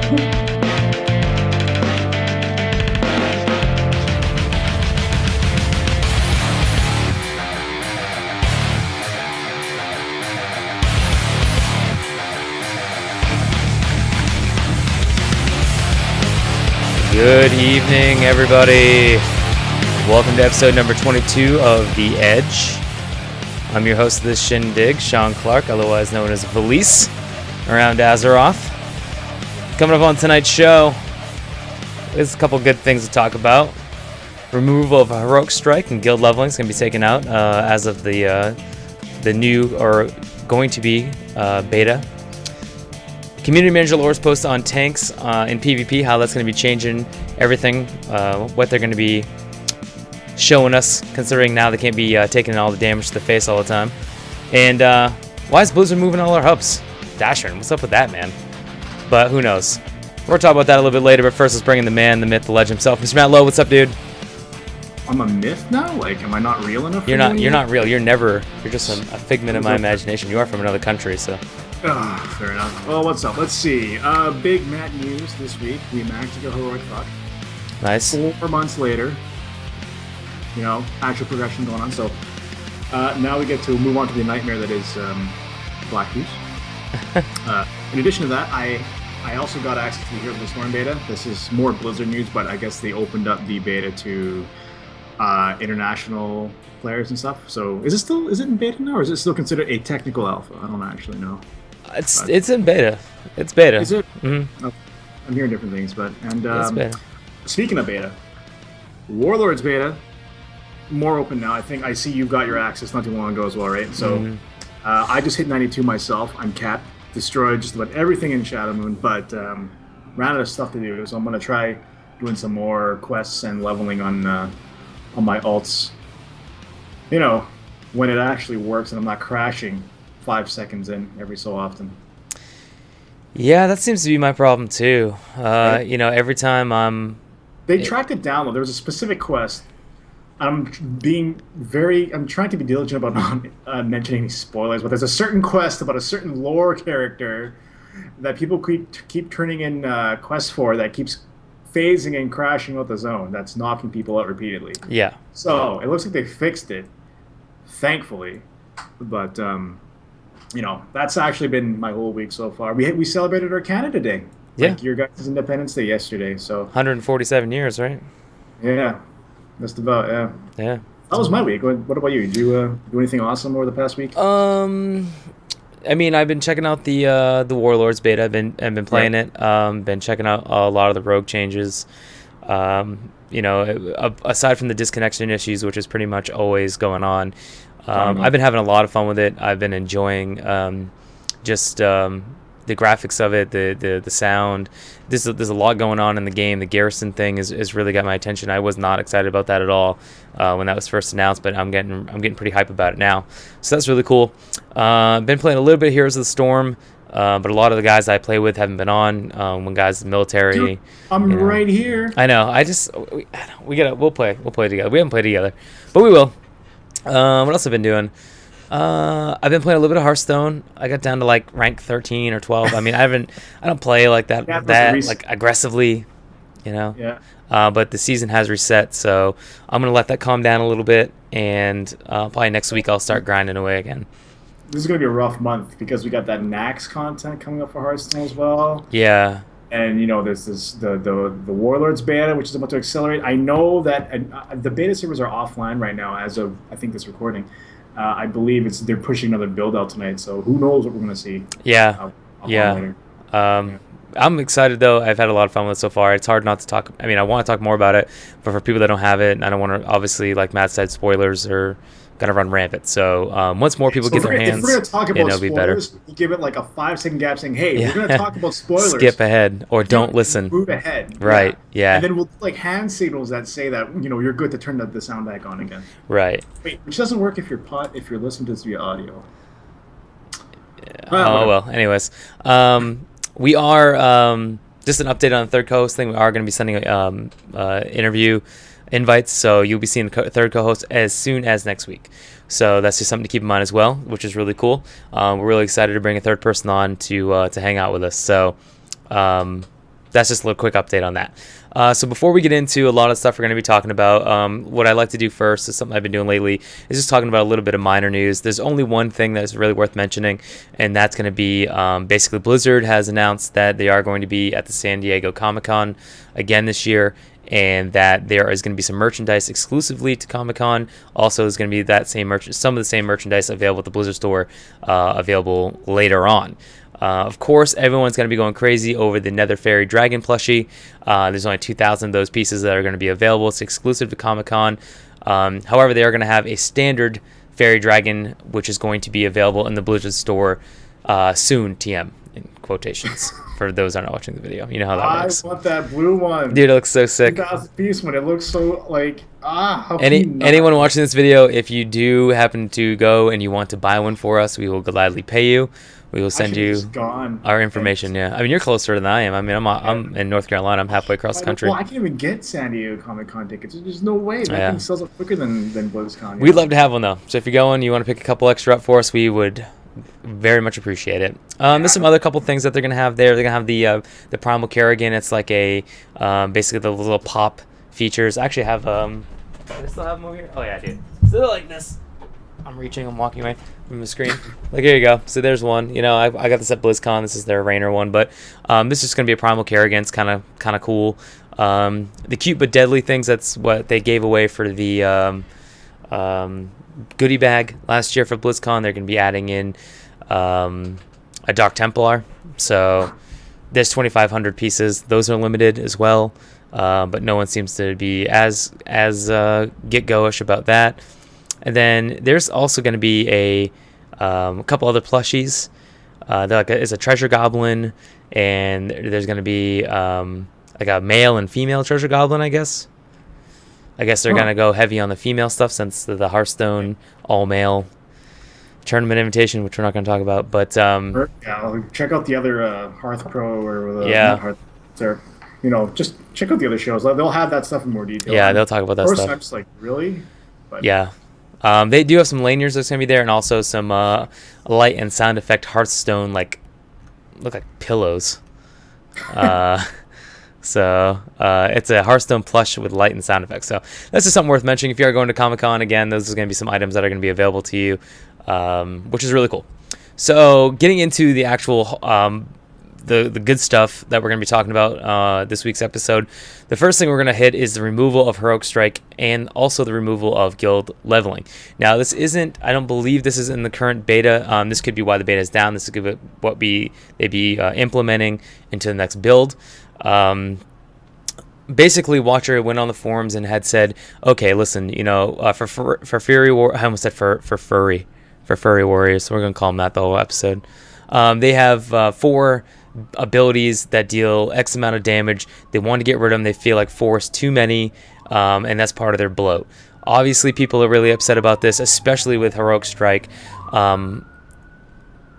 Good evening, everybody. Welcome to episode number 22 of The Edge. I'm your host of this shindig, Sean Clark, otherwise known as Valise, around Azeroth. Coming up on tonight's show, there's a couple good things to talk about. Removal of Heroic Strike and Guild Leveling is going to be taken out as of the new, or going to be, beta. Community Manager Lore's post on tanks in PvP, how that's going to be changing everything, what they're going to be showing us, considering now they can't be taking all the damage to the face all the time. And why is Blizzard moving all our hubs? Dasher, what's up with that, man? But who knows? We'll talk about that a little bit later, but first let's bring in the man, the myth, the legend himself. Mr. Matt Lowe, what's up, dude? I'm a myth now? Like, am I not real enough? You're not real. You're just a figment of my imagination. You are from another country, so... Oh, fair enough. Well, what's up? Let's see. Big Matt news this week. We managed to go Heroic Fuck. Nice. 4 months later. You know, actual progression going on. So, now we get to move on to the nightmare that is Black Goose. In addition to that, I also got access to the Heroes of the Storm beta. This is more Blizzard news, but I guess they opened up the beta to international players and stuff. So, is it in beta now, or is it still considered a technical alpha? I don't actually know. It's in beta. It's beta. Is it? Mm-hmm. Oh, I'm hearing different things, but It's beta. Speaking of beta, Warlords beta more open now. I see you got your access not too long ago as well, right? So I just hit 92 myself. I'm capped, destroyed just about everything in Shadow Moon, but ran out of stuff to do. So I'm gonna try doing some more quests and leveling on my alts. You know, when it actually works and I'm not crashing 5 seconds in every so often. Yeah, that seems to be my problem too. Right. You know, every time They tracked it down though. There was a specific quest. I'm trying to be diligent about not mentioning any spoilers, but there's a certain quest about a certain lore character that people keep turning in quests for that keeps phasing and crashing out the zone. That's knocking people out repeatedly. Yeah. So it looks like they fixed it, thankfully. But you know, that's actually been my whole week so far. We celebrated our Canada Day. Yeah. Like your guys' Independence Day yesterday. So 147 years, right? Yeah. Just about, yeah. Yeah. That was my week. What about you? Did you do anything awesome over the past week? I mean, I've been checking out the Warlords beta. I've been playing it. Been checking out a lot of the rogue changes. You know, aside from the disconnection issues, which is pretty much always going on, I've been having a lot of fun with it. I've been enjoying just the graphics of it, the sound. There's a lot going on in the game. The garrison thing is really got my attention. I was not excited about that at all when that was first announced, but I'm getting pretty hype about it now. So that's really cool. Been playing a little bit of Heroes of the Storm, but a lot of the guys I play with haven't been on. When guys in the military, dude, I'm right here. I know. We'll play together. We haven't played together, but we will. What else have I been doing? I've been playing a little bit of Hearthstone. I got down to like rank 13 or 12. I mean, I don't play like that like aggressively, you know. Yeah. But the season has reset, so I'm gonna let that calm down a little bit, and probably next week I'll start grinding away again. This is gonna be a rough month because we got that Nax content coming up for Hearthstone as well. Yeah. And you know, there's the Warlords beta, which is about to accelerate. I know that the beta servers are offline right now as of I think this recording. I believe they're pushing another build out tonight, so who knows what we're going to see. Yeah. I'm excited, though. I've had a lot of fun with it so far. It's hard not to talk. I mean, I want to talk more about it, but for people that don't have it, I don't want to, obviously, like Matt said, spoilers are going to run rampant. So once more people get their hands, if we're going to talk about it'll be better. You give it like a 5-second gap saying, hey, we're going to talk about spoilers. Skip ahead or don't listen. Move ahead. Right, yeah. And then we'll like hand signals that say that, you know, you're good to turn the sound back on again. Right. Wait, which doesn't work if you're listening to this via audio. Yeah. Well. Anyways, we are just an update on the third co-host thing. We are going to be sending interview invites, so you'll be seeing a third co-host as soon as next week. So that's just something to keep in mind as well, which is really cool. We're really excited to bring a third person on to hang out with us. So that's just a little quick update on that. So before we get into a lot of stuff we're going to be talking about, what I like to do first is something I've been doing lately is just talking about a little bit of minor news. There's only one thing that's really worth mentioning, and that's going to be basically Blizzard has announced that they are going to be at the San Diego Comic-Con again this year, and that there is going to be some merchandise exclusively to Comic-Con. Also, is going to be that same some of the same merchandise available at the Blizzard store, available later on. Of course, everyone's going to be going crazy over the Nether Fairy Dragon plushie. There's only 2,000 of those pieces that are going to be available. It's exclusive to Comic-Con. However, they are going to have a standard Fairy Dragon, which is going to be available in the Blizzard store soon, TM, in quotations, for those that are not watching the video. You know how that works. I want that blue one. Dude, it looks so sick. 2,000 piece one. It looks so, like, how anyone watching this video, if you do happen to go and you want to buy one for us, we will gladly pay you. We will send you our information. Yeah, I mean, you're closer than I am. I mean, I'm in North Carolina. I'm halfway across the country. Well, I can't even get San Diego Comic-Con tickets. There's no way that thing sells up quicker than BlizzCon. We'd love to have one though. So if you're going, you want to pick a couple extra up for us, we would very much appreciate it. There's some other couple things that they're gonna have there. They're gonna have the Primal Kerrigan. It's like a basically the little pop features. I actually have do I still have them over here? Oh yeah, I do. So they're like this. I'm reaching. I'm walking away from the screen. Like, here you go. So there's one. You know, I got this at BlizzCon. This is their Rainer one, but this is going to be a Primal Kerrigan. It's kind of cool. The cute but deadly things. That's what they gave away for the goodie bag last year for BlizzCon. They're going to be adding in a Dark Templar. So there's 2,500 pieces. Those are limited as well, but no one seems to be as get-go-ish about that. And then there's also going to be a couple other plushies. There's a treasure goblin, and there's going to be like a male and female treasure goblin, I guess. I guess they're going to go heavy on the female stuff since the Hearthstone all-male tournament invitation, which we're not going to talk about. But check out the other Hearth Pro or Hearth. Just check out the other shows. They'll have that stuff in more detail. Yeah, they'll talk about that stuff. I'm just like, really? But yeah. They do have some lanyards that's going to be there, and also some light and sound effect Hearthstone, look like pillows. So it's a Hearthstone plush with light and sound effects. So that's just something worth mentioning. If you are going to Comic-Con, again, those are going to be some items that are going to be available to you, which is really cool. So getting into the actual the good stuff that we're going to be talking about this week's episode, the first thing we're going to hit is the removal of Heroic Strike and also the removal of guild leveling. Now, this isn't, I don't believe this is in the current beta. This could be why the beta is down. This could be what they'd be implementing into the next build. Basically, Watcher went on the forums and had said, okay, listen, for Fury War, I almost said for Furry Warriors, so we're going to call them that the whole episode. They have 4 abilities that deal X amount of damage. They want to get rid of them. They feel like 4 is too many, and that's part of their bloat. Obviously, people are really upset about this, especially with Heroic Strike. I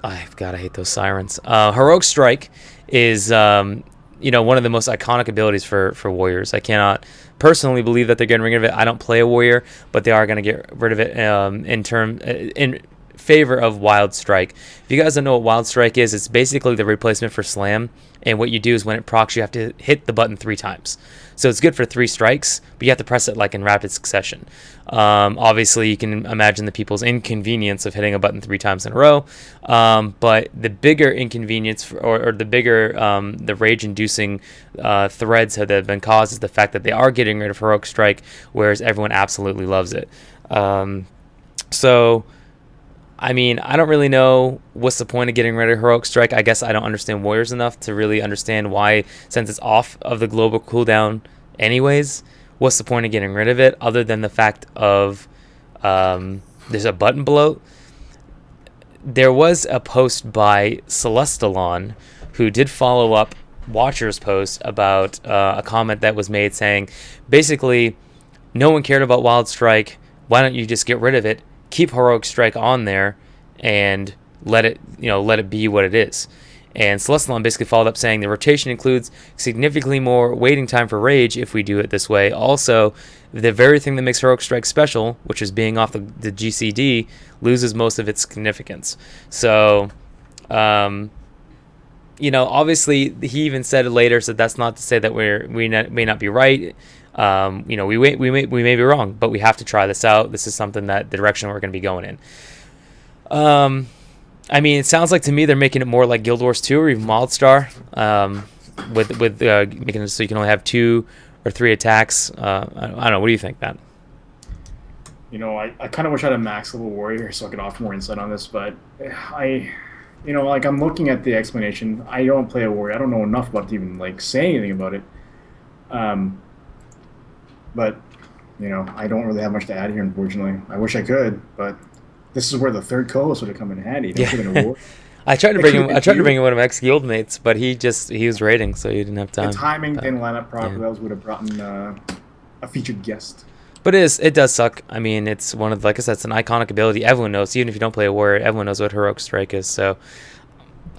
hate those sirens. Heroic Strike is one of the most iconic abilities for warriors. I cannot personally believe that they're getting rid of it. I don't play a warrior, but they are going to get rid of it in favor of Wild Strike. If you guys don't know what Wild Strike is, it's basically the replacement for Slam, and what you do is when it procs, you have to hit the button 3 times. So it's good for 3 strikes, but you have to press it in rapid succession. Obviously, you can imagine the people's inconvenience of hitting a button 3 times in a row, but the bigger inconvenience or the bigger the rage-inducing threads that have been caused is the fact that they are getting rid of Heroic Strike, whereas everyone absolutely loves it. I mean, I don't really know what's the point of getting rid of Heroic Strike. I guess I don't understand Warriors enough to really understand why, since it's off of the global cooldown anyways, what's the point of getting rid of it other than the fact of there's a button bloat. There was a post by Celestalon who did follow up Watcher's post about a comment that was made saying, basically, no one cared about Wild Strike. Why don't you just get rid of it? Keep Heroic Strike on there and let it be what it is. And Celestalon basically followed up saying the rotation includes significantly more waiting time for rage if we do it this way. Also, the very thing that makes Heroic Strike special, which is being off the GCD, loses most of its significance. So, obviously he even said it later, so that's not to say that may not be right. We may be wrong, but we have to try this out. This is something that the direction we're going to be going in. I mean, it sounds like to me they're making it more like Guild Wars 2 or even Wildstar, with making it so you can only have 2 or 3 attacks. I don't know. What do you think, Matt? I kind of wish I had a max level warrior so I could offer more insight on this, but I'm looking at the explanation. I don't play a warrior. I don't know enough about to even say anything about it. But I don't really have much to add here, unfortunately. I wish I could, but this is where the third co-host would have come in handy. Yeah. I tried to bring him. I tried to bring in one of my ex-guild mates, but he was raiding, so he didn't have time. The timing didn't line up properly. Else would have brought in a featured guest. But it does suck. I mean, it's one of, like I said, it's an iconic ability. Everyone knows, even if you don't play a warrior, everyone knows what Heroic Strike is. So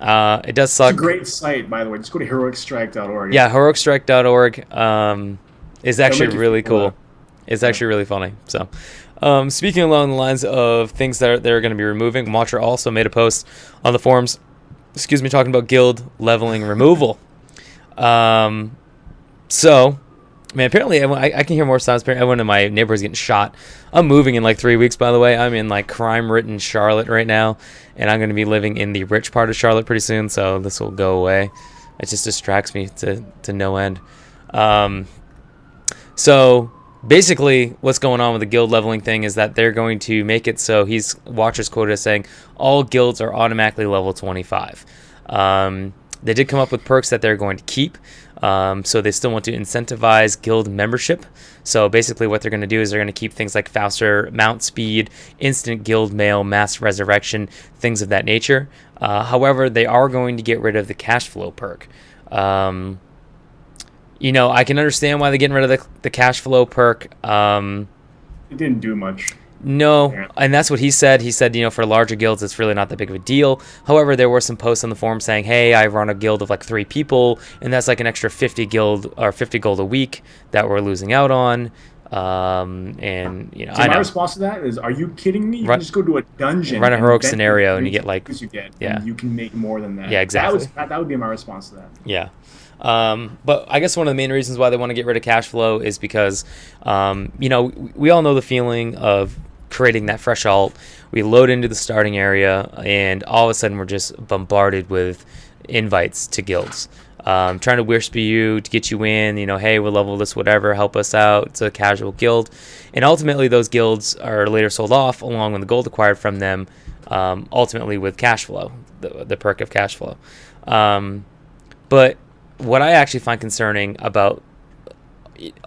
it does suck. It's a great site, by the way. Just go to heroicstrike.org. Yeah, heroicstrike.org is actually really cool. It's actually really funny. So, speaking along the lines of things that they're going to be removing, Watcher also made a post on the forums, talking about guild leveling removal. Man, apparently I can hear more sounds. Apparently everyone in my neighborhood is getting shot. I'm moving in 3 weeks, by the way. I'm in crime-ridden Charlotte right now, and I'm going to be living in the rich part of Charlotte pretty soon, so this will go away. It just distracts me to no end. So basically what's going on with the guild leveling thing is that they're going to make it so Watcher's quoted as saying all guilds are automatically level 25. They did come up with perks that they're going to keep. So they still want to incentivize guild membership. So basically what they're going to do is they're going to keep things like faster mount speed, instant guild mail, mass resurrection, things of that nature. However, they are going to get rid of the cash flow perk. I can understand why they're getting rid of the cash flow perk. It didn't do much. No, and that's what he said. He said, for larger guilds, it's really not that big of a deal. However, there were some posts on the forum saying, hey, I run a guild of 3 people, and that's an extra 50 gold a week that we're losing out on. My response to that is, are you kidding me? You can just go to a dungeon, run a heroic scenario, and you get and you can make more than that. Yeah, exactly. That would be my response to that. Yeah. But I guess one of the main reasons why they want to get rid of cash flow is because, we all know the feeling of creating that fresh alt. We load into the starting area, and all of a sudden we're just bombarded with invites to guilds. Trying to whisper you to get you in, hey, we'll level this, whatever, help us out. It's a casual guild. And ultimately those guilds are later sold off along with the gold acquired from them, ultimately with cash flow, the perk of cash flow. But what I actually find concerning about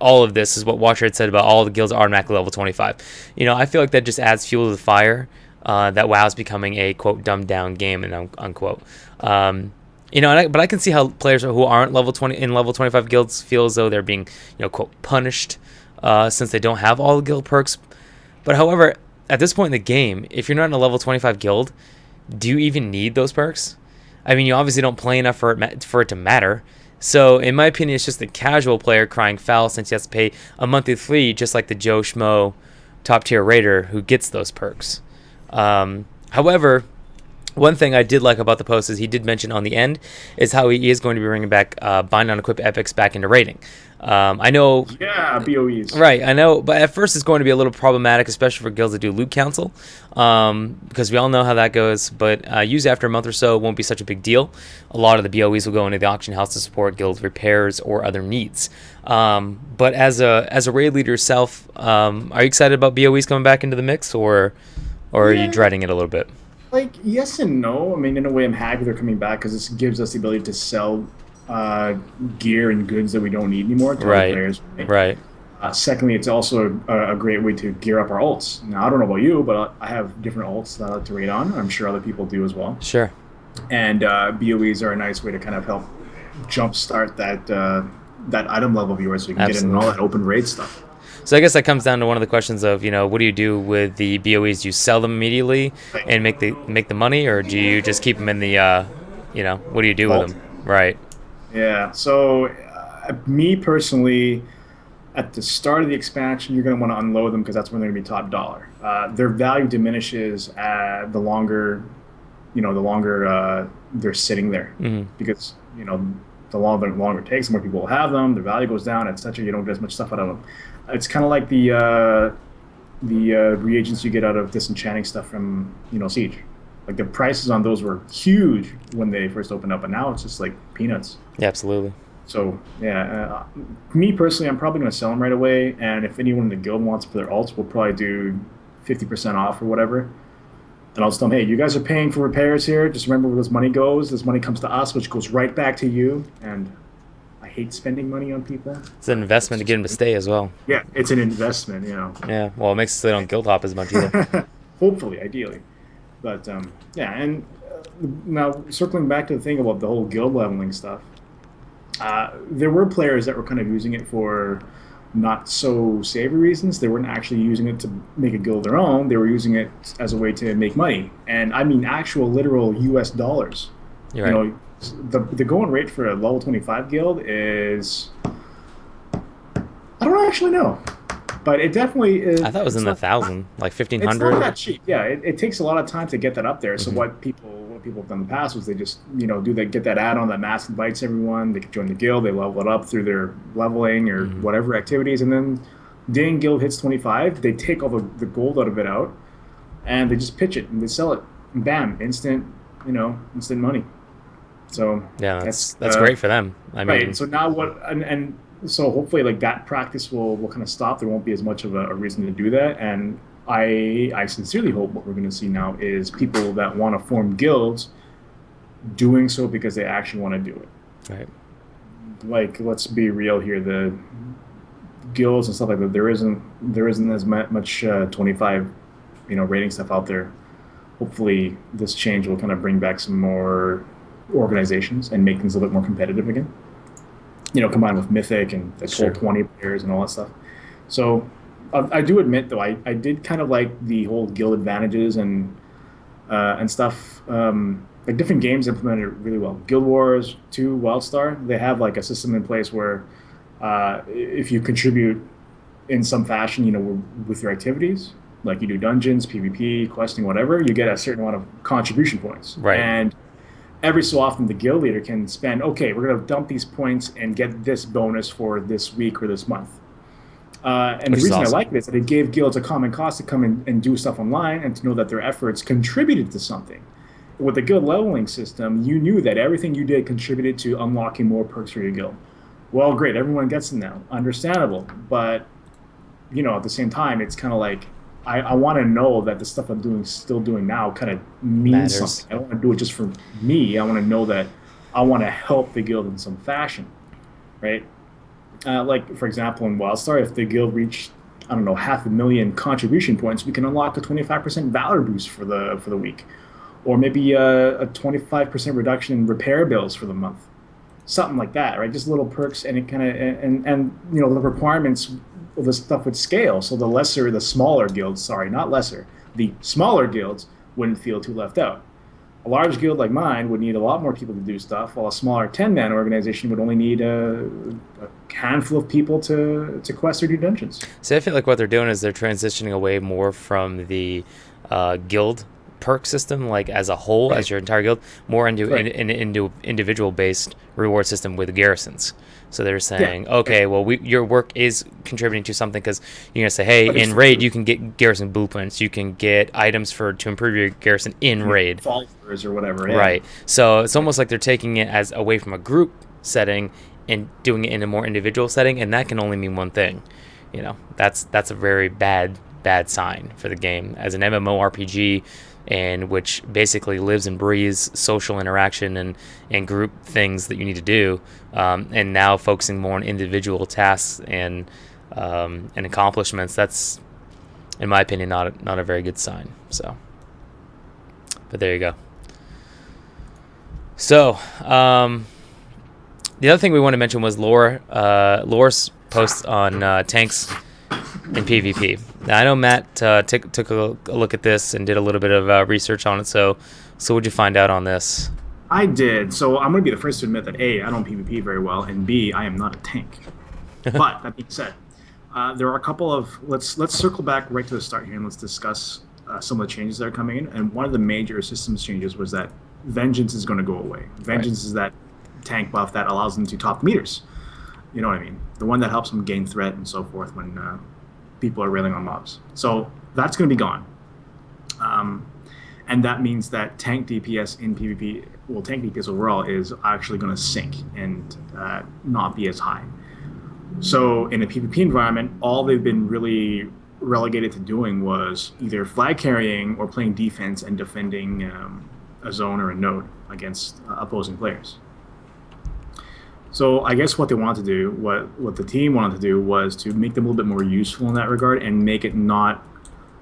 all of this is what Watcher had said about all the guilds are automatically level 25. I feel like that just adds fuel to the fire, that WoW's becoming a, quote, dumbed down game, and unquote. But I can see how players who aren't level 25 guilds feel as though they're being, quote, punished, since they don't have all the guild perks. But however, at this point in the game, if you're not in a level 25 guild, do you even need those perks? I mean, you obviously don't play enough for it to matter. So, in my opinion, it's just the casual player crying foul since he has to pay a monthly fee, just like the Joe Schmo top-tier raider who gets those perks. However, one thing I did like about the post is he did mention on the end is how he is going to be bringing back bind on equip epics back into raiding. I know. Yeah, BOEs. Right, I know, but at first it's going to be a little problematic, especially for guilds that do loot council, because we all know how that goes. But usually after a month or so, it won't be such a big deal. A lot of the BOEs will go into the auction house to support guild repairs or other needs. But as a raid leader yourself, are you excited about BOEs coming back into the mix, or are you dreading it a little bit? Yes and no. I mean, in a way, I'm happy they're coming back because this gives us the ability to sell gear and goods that we don't need anymore to Right. players. Right. Secondly, it's also a great way to gear up our ults. Now, I don't know about you, but I have different ults that I like to raid on. I'm sure other people do as well. Sure. And BOEs are a nice way to kind of help jumpstart that item level viewer so you can get in all that open raid stuff. So I guess that comes down to one of the questions of, what do you do with the BOEs? Do you sell them immediately and make the money, or do you just keep them in the, what do you do with them? Right. Yeah. So me personally, at the start of the expansion, you're going to want to unload them because that's when they're going to be top dollar. Their value diminishes the longer the longer they're sitting there, Hmm. because the longer it takes, the more people will have them. Their value goes down, etc. You don't get as much stuff out of them. It's kind of like the reagents you get out of disenchanting stuff from Siege. Like the prices on those were huge when they first opened up, and now it's just like peanuts. Yeah, absolutely. So yeah, me personally, I'm probably going to sell them right away. And if anyone in the guild wants for their alts, we'll probably do 50% off or whatever. And I'll just tell them, hey, you guys are paying for repairs here. Just remember where this money goes. This money comes to us, which goes right back to you. And I hate spending money on people. It's an investment to get them to stay as well. Yeah, it's an investment, Yeah, well, it makes it so they don't guild hop as much either. Hopefully, ideally. But yeah, and now circling back to the thing about the whole guild leveling stuff, there were players that were kind of using it for not so savory reasons. They weren't actually using it to make a guild their own. They were using it as a way to make money, and I mean actual literal U.S. dollars. You're right. The going rate for a level 25 guild is, I don't actually know, but it definitely is. I thought it was in the thousand, like It's not 1,500. that cheap. Yeah, it takes a lot of time to get that up there. So Mhm. what people have done in the past was they just do that, get that add-on that mass invites everyone. They can join the guild. They level it up through their leveling or Mhm. whatever activities, and then dang guild hits 25. They take all the gold out of it out, and they just pitch it and they sell it. And bam, instant money. So Yeah, that's great for them. I mean, right. So now what? And so hopefully, like that practice will kind of stop. There won't be as much of a reason to do that. And I sincerely hope what we're going to see now is people that want to form guilds doing so because they actually want to do it. right. Like, let's be real here. The guilds and stuff like that. There isn't as much 25 rating stuff out there. Hopefully, this change will kind of bring back some more organizations and make things a little bit more competitive again. Combined with Mythic and the Sure. whole 20 players and all that stuff. So I do admit, though, I did kind of like the whole guild advantages and stuff. Like different games implemented it really well. Guild Wars 2, WildStar, they have like a system in place where if you contribute in some fashion, with your activities, like you do dungeons, PvP, questing, whatever, you get a certain amount of contribution points. Right. And every so often the guild leader can spend, okay, we're going to dump these points and get this bonus for this week or this month. And Which the is reason awesome. I like it is that it gave guilds a common cause to come in and do stuff online and to know that their efforts contributed to something. With the guild leveling system, you knew that everything you did contributed to unlocking more perks for your guild. Well, great, everyone gets them now. Understandable. But, at the same time, it's kind of like, I want to know that the stuff I'm still doing now kind of means Matters. something. I don't want to do it just for me. I want to know that I want to help the guild in some fashion, right? Like, for example, in WildStar, if the guild reached, I don't know, 500,000 contribution points, we can unlock a 25% Valor boost for the week. Or maybe a 25% reduction in repair bills for the month. Something like that, right? Just little perks, and it kind of, and the requirements of the stuff would scale. So the smaller guilds, sorry, not lesser, the smaller guilds wouldn't feel too left out. A large guild like mine would need a lot more people to do stuff, while a smaller 10-man organization would only need a handful of people to quest or do dungeons. So I feel like what they're doing is they're transitioning away more from the guild perk system, like as a whole, Right. as your entire guild, more into Right. an individual based reward system with garrisons. So they're saying, okay, well, your work is contributing to something because you're gonna say, hey, But it's in raid you can get garrison blueprints, you can get items to improve your garrison in raid. Followers or whatever. Yeah. Right. So it's almost like they're taking it as away from a group setting and doing it in a more individual setting, and that can only mean one thing. That's a very bad sign for the game as an MMORPG, and which basically lives and breathes social interaction and group things that you need to do, and now focusing more on individual tasks and accomplishments. That's, in my opinion, not a very good sign. So, but there you go. So, the other thing we want to mention was Lore's post on tanks in PvP. Now, I know Matt took a look at this and did a little bit of research on it. So what'd you find out on this? I did. So I'm going to be the first to admit that A, I don't PvP very well, and B, I am not a tank. But that being said, there are a couple of let's circle back right to the start here and let's discuss some of the changes that are coming in. And one of the major systems changes was that Vengeance is going to go away. Vengeance is that tank buff that allows them to top meters. You know what I mean? The one that helps them gain threat and so forth when people are railing on mobs. So that's going to be gone. And that means that tank DPS in PvP, well, tank DPS overall, is actually going to sink and not be as high. So in a PvP environment, all they've been really relegated to doing was either flag carrying or playing defense and defending a zone or a node against opposing players. So I guess what they wanted to do, what the team wanted to do, was to make them a little bit more useful in that regard and make it not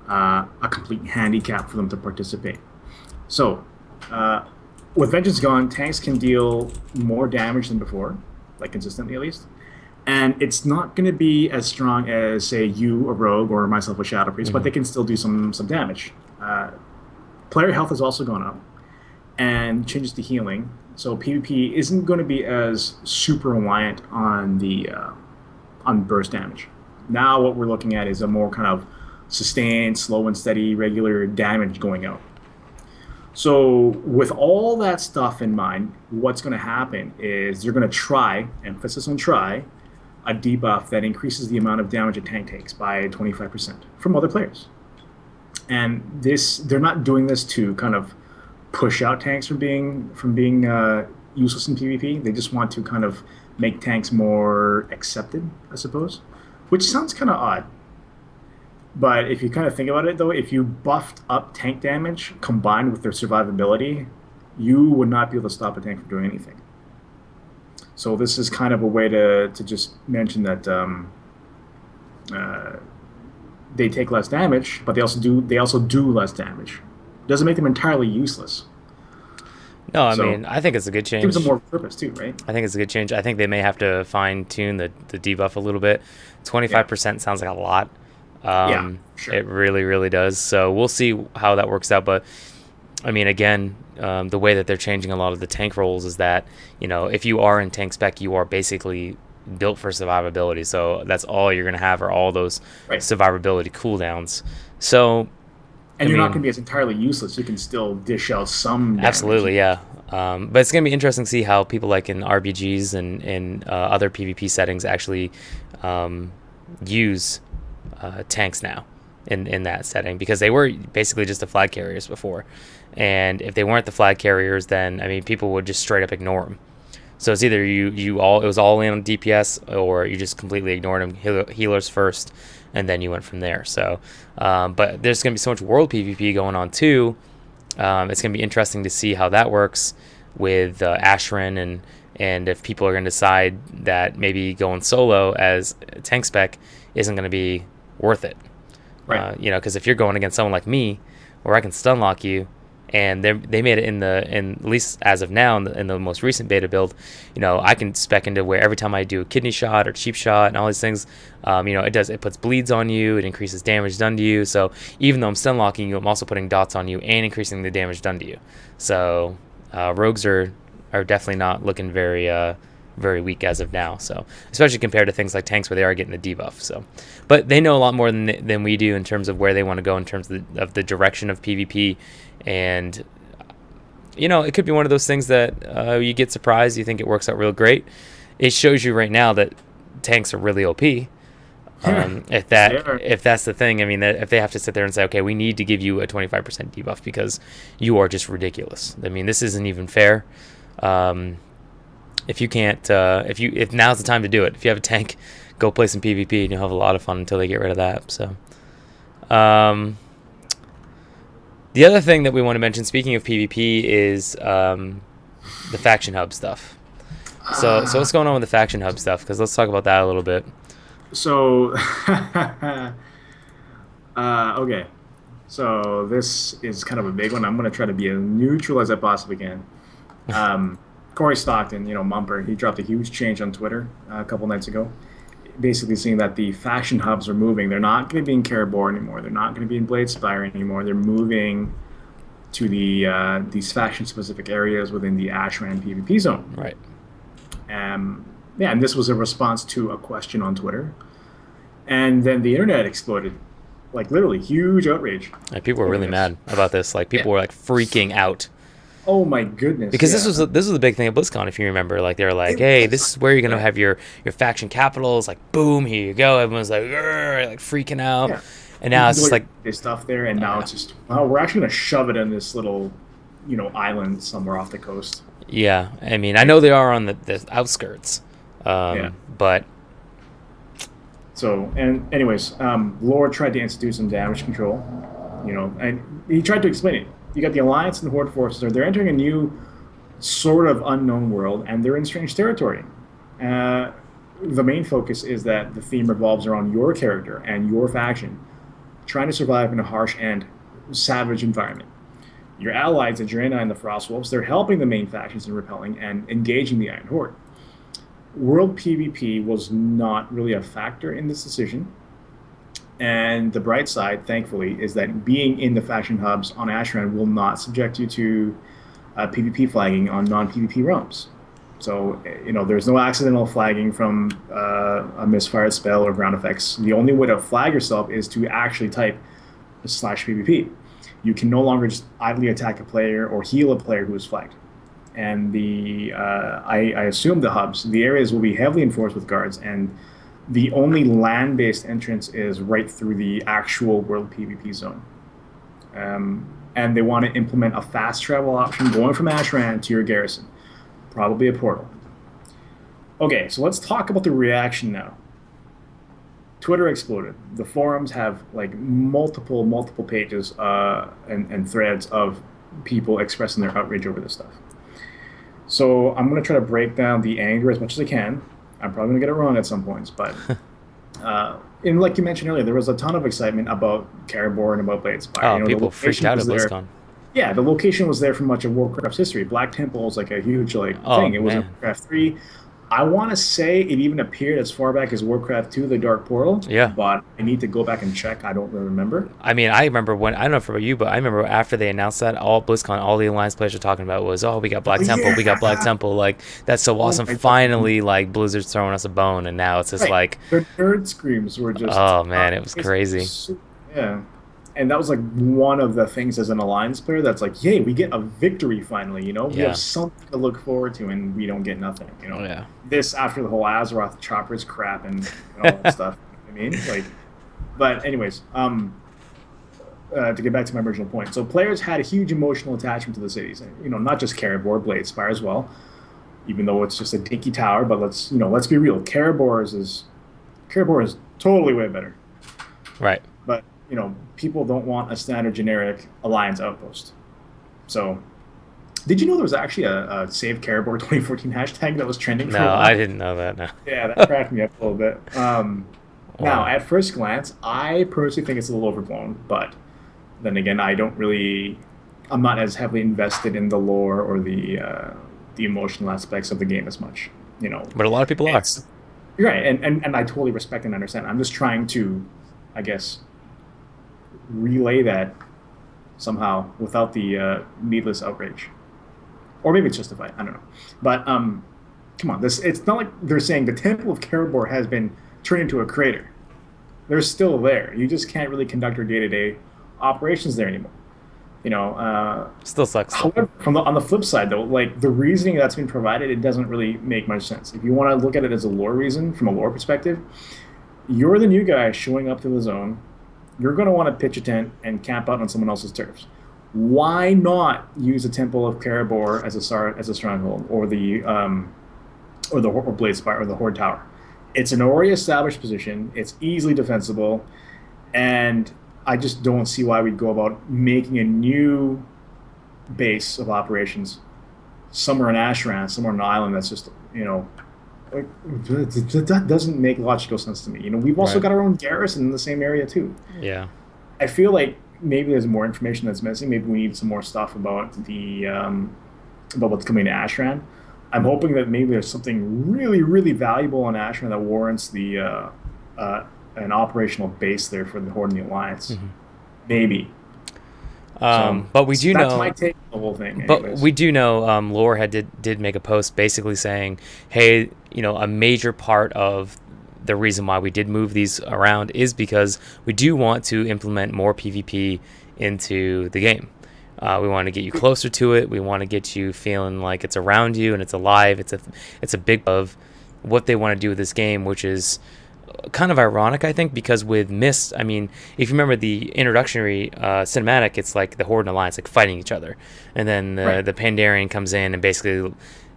a complete handicap for them to participate. So with Vengeance gone, tanks can deal more damage than before, like consistently at least. And it's not going to be as strong as, say, you, a rogue, or myself, a Shadow Priest, but they can still do some damage. Player health has also gone up, and changes to healing. So PvP isn't going to be as super reliant on the on burst damage. Now what we're looking at is a more kind of sustained, slow and steady, regular damage going out. So with all that stuff in mind, what's going to happen is they're going to try, emphasis on try, a debuff that increases the amount of damage a tank takes by 25% from other players. And they're not doing this to kind of push out tanks from being useless in PvP. They just want to kind of make tanks more accepted, I suppose, which sounds kind of odd. But if you kind of think about it, though, if you buffed up tank damage combined with their survivability, you would not be able to stop a tank from doing anything. So this is kind of a way to just mention that they take less damage, but they also do less damage. Doesn't make them entirely useless. No, I mean, I think it's a good change. Gives them more purpose too, right? I think it's a good change. I think they may have to fine-tune the debuff a little bit. 25% sounds like a lot. Sure. It really, really does. So we'll see how that works out. But, I mean, again, the way that they're changing a lot of the tank roles is that, if you are in tank spec, you are basically built for survivability. So that's all you're going to have are all those survivability cooldowns. So... And you're not going to be as entirely useless. You can still dish out some damage. Absolutely, yeah. But it's going to be interesting to see how people like in RBGs and in other PvP settings actually use tanks now in that setting, because they were basically just the flag carriers before. And if they weren't the flag carriers, then, I mean, people would just straight up ignore them. So it's either it was all in on DPS, or you just completely ignored them, healers first, and then you went from there. So, but there's going to be so much world PvP going on too. It's going to be interesting to see how that works with Ashran, and if people are going to decide that maybe going solo as tank spec isn't going to be worth it. Right. Because if you're going against someone like me, where I can stun lock you, and they made it in at least as of now in the most recent beta build, I can spec into where every time I do a kidney shot or cheap shot and all these things, it puts bleeds on you, it increases damage done to you. So even though I'm stun locking you, I'm also putting dots on you and increasing the damage done to you. So rogues are definitely not looking very very weak as of now. So especially compared to things like tanks where they are getting the debuff. So, but they know a lot more than we do in terms of where they want to go in terms of the direction of PvP. And it could be one of those things that you get surprised, you think it works out real great. It shows you right now that tanks are really OP. If that's the thing, I mean, if they have to sit there and say, okay, we need to give you a 25% debuff because you are just ridiculous. I mean, this isn't even fair. If you can't, if now's the time to do it. If you have a tank, go play some PvP and you'll have a lot of fun until they get rid of that. So, the other thing that we want to mention, speaking of PvP, is the faction hub stuff. So what's going on with the faction hub stuff? Because let's talk about that a little bit. So, okay. So this is kind of a big one. I'm going to try to be as neutral as I possibly can. Corey Stockton, Mumper, he dropped a huge change on Twitter a couple nights ago, basically saying that the faction hubs are moving. They're not going to be in Karabor anymore. They're not going to be in Bladespire anymore. They're moving to these faction-specific areas within the Ashran PvP zone. Right. And this was a response to a question on Twitter. And then the internet exploded. like literally huge outrage. Like, people were over really this. mad about this. Like, Yeah. people were like freaking out Oh my goodness. because Yeah. this was the big thing at BlizzCon, if you remember. Like, they were like, It "Hey, this was. is where you're gonna Yeah. have your faction capitals." Like, boom, here you go. Everyone's like, "Grr," like freaking out, Yeah. and You now can it's do just all like, your stuff there, and now uh, it's just, oh, we're actually gonna shove it in this little, island somewhere off the coast. yeah. I mean, I know they are on the outskirts, Yeah. but So, and anyways, Lord tried to institute some damage control, and he tried to explain it. You got the Alliance and the Horde forces. They're entering a new sort of unknown world, and they're in strange territory. Uh, the main focus is that the theme revolves around your character and your faction trying to survive in a harsh and savage environment. Your allies, the Draenei and the Frostwolves, they're helping the main factions in repelling and engaging the Iron Horde. World PvP was not really a factor in this decision. And the bright side, thankfully, is that being in the faction hubs on Ashran will not subject you to PvP flagging on non-PvP realms. So, there's no accidental flagging from a misfired spell or ground effects. The only way to flag yourself is to actually type /PvP. You can no longer just idly attack a player or heal a player who is flagged. And I assume the hubs, the areas will be heavily enforced with guards, and the only land-based entrance is right through the actual World PvP zone. And they want to implement a fast travel option going from Ashran to your garrison, probably a portal. Okay, so let's talk about the reaction now. Twitter exploded. The forums have like multiple pages and threads of people expressing their outrage over this stuff. So I'm going to try to break down the anger as much as I can. I'm probably going to get it wrong at some points, but and like you mentioned earlier, there was a ton of excitement about Caribor and about Bladespire. oh, people freaked out at BlizzCon. Yeah, the location was there for much of Warcraft's history. Black Temple is like a huge thing. It was in Warcraft 3. I want to say it even appeared as far back as Warcraft 2, the Dark Portal. Yeah. But I need to go back and check. I don't really remember. I mean, I remember when, I don't know for you, but I remember after they announced that, all BlizzCon, all the Alliance players were talking about was, oh, we got Black Temple, yeah. we got Black Temple. Like, that's so awesome. Finally, like, Blizzard's throwing us a bone, and now it's just like... Their nerd screams were just... Oh, man, it was crazy. Yeah. And that was like one of the things as an Alliance player that's like, yay, we get a victory finally, We have something to look forward to, and we don't get nothing, Yeah. This after the whole Azeroth choppers crap and all that stuff. I mean, like, but anyways, to get back to my original point. So players had a huge emotional attachment to the cities, not just Caribor, Bladespire as well, even though it's just a dinky tower, but let's be real. Caribor is totally way better. Right. But people don't want a standard generic Alliance outpost. So, did you know there was actually a Save Caribor 2014 hashtag that was trending for a No, while? I didn't know that, no. Yeah, that cracked me up a little bit. Now, at first glance, I personally think it's a little overblown, but then again, I'm not as heavily invested in the lore or the emotional aspects of the game as much, But a lot of people are. You're right, and I totally respect and understand. I'm just trying to, I guess, relay that somehow without the needless outrage, or maybe it's justified. I don't know, but come on, it's not like they're saying the Temple of Caribor has been turned into a crater. They're still there. You just can't really conduct your day-to-day operations there anymore. Still sucks. However, on the flip side, though, like the reasoning that's been provided, it doesn't really make much sense. If you want to look at it as a lore reason, from a lore perspective, you're the new guy showing up to the zone. You're going to want to pitch a tent and camp out on someone else's turfs. Why not use the Temple of Caribor as a stronghold, or the Bladespire, or the Horde Tower? It's an already established position. It's easily defensible, and I just don't see why we'd go about making a new base of operations somewhere in Ashran, somewhere on an island that's just that doesn't make logical sense to me. We've also got our own garrison in the same area too. Yeah. I feel like maybe there's more information that's missing. Maybe we need some more stuff about about what's coming to Ashran. I'm hoping that maybe there's something really, really valuable on Ashran that warrants an operational base there for the Horde and the Alliance. Mm-hmm. Maybe. But we do that's know. my take on the whole thing. But we do know Lore did make a post basically saying, hey, a major part of the reason why we did move these around is because we do want to implement more PvP into the game. We want to get you closer to it. We want to get you feeling like it's around you and it's alive. It's a big of what they want to do with this game, which is kind of ironic, I think, because with Mist, I mean, if you remember the introductory cinematic, it's like the Horde and Alliance like fighting each other, and then the Pandarian comes in and basically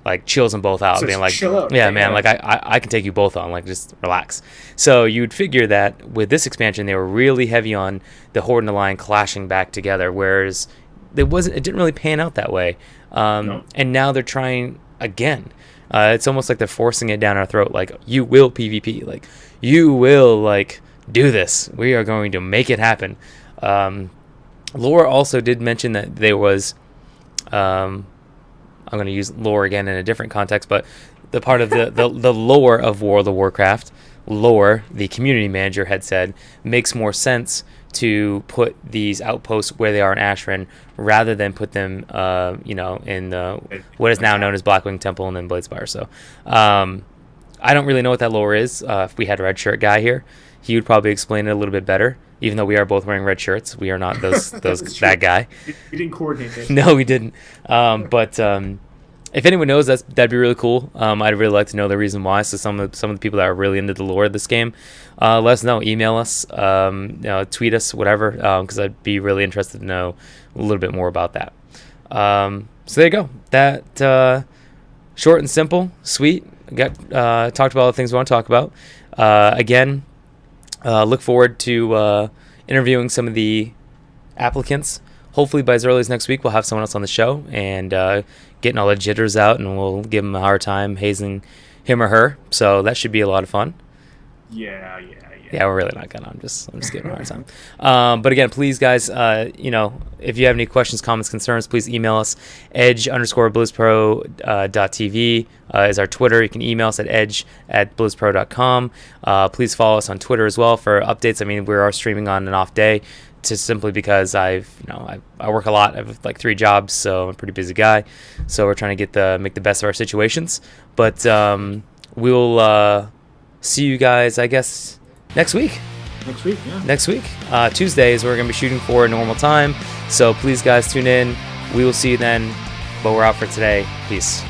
like chills them both out, being like, chill out, yeah, man, like I can take you both on, like just relax. So you'd figure that with this expansion, they were really heavy on the Horde and Alliance clashing back together, whereas it didn't really pan out that way. No. And now they're trying again. It's almost like they're forcing it down our throat, like, you will PvP, like, you will, like, do this. We are going to make it happen. Lore also did mention that there was, I'm going to use lore again in a different context, but the part of the lore of World of Warcraft, lore, the community manager had said, makes more sense to put these outposts where they are in Ashran rather than put them, in what is now known as Blackwing Temple and then Bladespire. So I don't really know what that lore is. If we had a red shirt guy here, he would probably explain it a little bit better. Even though we are both wearing red shirts, we are not that guy. We didn't coordinate it. No, we didn't. But if anyone knows, that'd be really cool. I'd really like to know the reason why. So some of the people that are really into the lore of this game, let us know. Email us, tweet us, whatever, because I'd be really interested to know a little bit more about that. So there you go. That short and simple, sweet. Talked about all the things we want to talk about. Again, look forward to interviewing some of the applicants. Hopefully by as early as next week, we'll have someone else on the show and getting all the jitters out, and we'll give them a hard time hazing him or her. So that should be a lot of fun. Yeah. Yeah, we're really not gonna. I'm just giving a hard time. But again, please, guys, if you have any questions, comments, concerns, please email us. edge_blizzpro.tv is our Twitter. You can email us at edge@blizzpro.com. Please follow us on Twitter as well for updates. I mean, we are streaming on an off day, just simply because I work a lot. I have like 3 jobs, so I'm a pretty busy guy. So we're trying to make the best of our situations. But we'll see you guys, I guess, next week. Next week. Tuesday is where we're going to be shooting for a normal time. So please, guys, tune in. We will see you then. But we're out for today. Peace.